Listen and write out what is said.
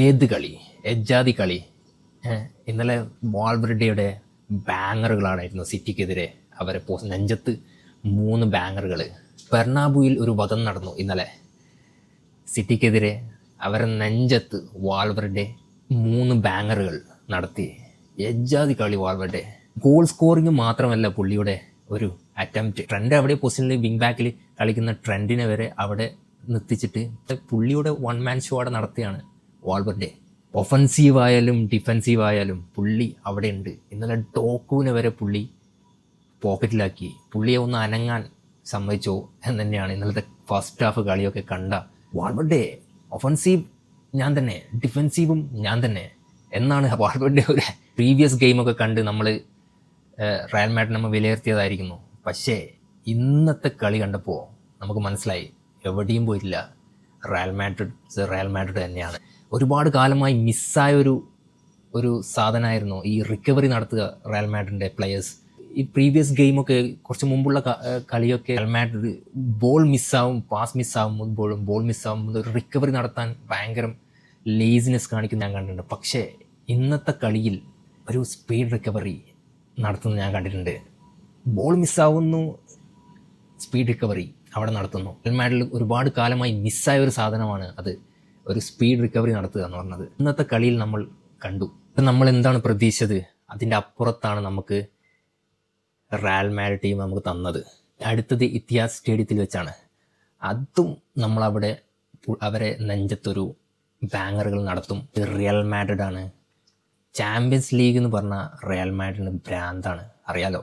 ഏത് കളി, എജ്ജാതി കളി. ഇന്നലെ വാൾവെർഡെയുടെ ബാങ്ങറുകളാണായിരുന്നു സിറ്റിക്കെതിരെ. അവരെ നെഞ്ചത്ത് 3 ബാങ്ങറുകൾ. ബെർണാബുയിൽ ഒരു വധം നടന്നു ഇന്നലെ സിറ്റിക്കെതിരെ. അവരെ നെഞ്ചത്ത് വാൾവെർഡെ 3 ബാങ്ങറുകൾ നടത്തി. എജ്ജാതി കളി വാൾവെർഡെ. ഗോൾ സ്കോറിങ് മാത്രമല്ല പുള്ളിയുടെ ഒരു അറ്റംപ്റ്റ്. ട്രെൻഡ് അവിടെ പൊസിഷനിൽ വിങ് ബാക്കിൽ കളിക്കുന്ന ട്രെൻഡിനെ വരെ അവിടെ നിർത്തിച്ചിട്ട് പുള്ളിയുടെ 1 മാൻ ഷോ അവിടെ നടത്തിയാണ് വാൾവെർഡെ. ഒഫൻസീവായാലും ഡിഫെൻസീവായാലും പുള്ളി അവിടെ ഉണ്ട്. ഇന്നലെ ഡോക്കുവിനെ വരെ പുള്ളി പോക്കറ്റിലാക്കി. പുള്ളിയെ ഒന്ന് അനങ്ങാൻ സമ്മതിച്ചോ എന്ന് തന്നെയാണ് ഇന്നലത്തെ ഫസ്റ്റ് ഹാഫ് കളിയൊക്കെ കണ്ട. വാൾവെർഡെ ഒഫൻസീവ് ഞാൻ തന്നെ, ഡിഫെൻസീവും ഞാൻ തന്നെ എന്നാണ് വാൾവെർഡെ ഒരു പ്രീവിയസ് ഗെയിമൊക്കെ കണ്ട് നമ്മൾ റയൽ മാഡ്രിഡ് നമ്മൾ വിലയിരുത്തിയതായിരിക്കുന്നു. പക്ഷേ ഇന്നത്തെ കളി കണ്ടപ്പോൾ നമുക്ക് മനസ്സിലായി എവിടെയും പോയിട്ടില്ല. റയൽ മാഡ്രിഡ് തന്നെയാണ്. ഒരുപാട് കാലമായി മിസ്സായ ഒരു സാധനമായിരുന്നു ഈ റിക്കവറി നടത്തുക റയൽ മാഡ്രിഡിൻ്റെ പ്ലെയേഴ്സ്. ഈ പ്രീവിയസ് ഗെയിമൊക്കെ കുറച്ച് മുമ്പുള്ള കളിയൊക്കെ റയൽ മാഡ്രിഡ് ബോൾ മിസ്സാവും, പാസ് മിസ്സാവുമ്പോഴും ബോൾ മിസ്സാവുമ്പോൾ ഒരു റിക്കവറി നടത്താൻ ഭയങ്കര ലേസിനെസ് കാണിക്കുന്ന ഞാൻ കണ്ടിട്ടുണ്ട്. പക്ഷേ ഇന്നത്തെ കളിയിൽ ഒരു സ്പീഡ് റിക്കവറി നടത്തുന്നത് ഞാൻ കണ്ടിട്ടുണ്ട്. ബോൾ മിസ്സാവുന്നു, സ്പീഡ് റിക്കവറി അവിടെ നടത്തുന്നു. റയൽ മാഡ്രിഡിൽ ഒരുപാട് കാലമായി മിസ്സായ ഒരു സാധനമാണ് അത്, ഒരു സ്പീഡ് റിക്കവറി നടത്തുക എന്ന് പറഞ്ഞത്. ഇന്നത്തെ കളിയിൽ നമ്മൾ കണ്ടു. നമ്മൾ എന്താണ് പ്രതീക്ഷിച്ചത്, അതിൻ്റെ അപ്പുറത്താണ് നമുക്ക് റയൽ മാഡ്രിഡ് ടീം നമുക്ക് തന്നത്. അടുത്തത് ഇത്തിഹാദ് സ്റ്റേഡിയത്തിൽ വെച്ചാണ്. അതും നമ്മളവിടെ അവരെ നെഞ്ചത്തൊരു ബാങ്ങറുകൾ നടത്തും. റയൽ മാഡ്രിഡാണ്. ചാമ്പ്യൻസ് ലീഗ് എന്ന് പറഞ്ഞാൽ റയൽ മാഡ്രിഡിന് ഭ്രാന്താണ്, അറിയാലോ.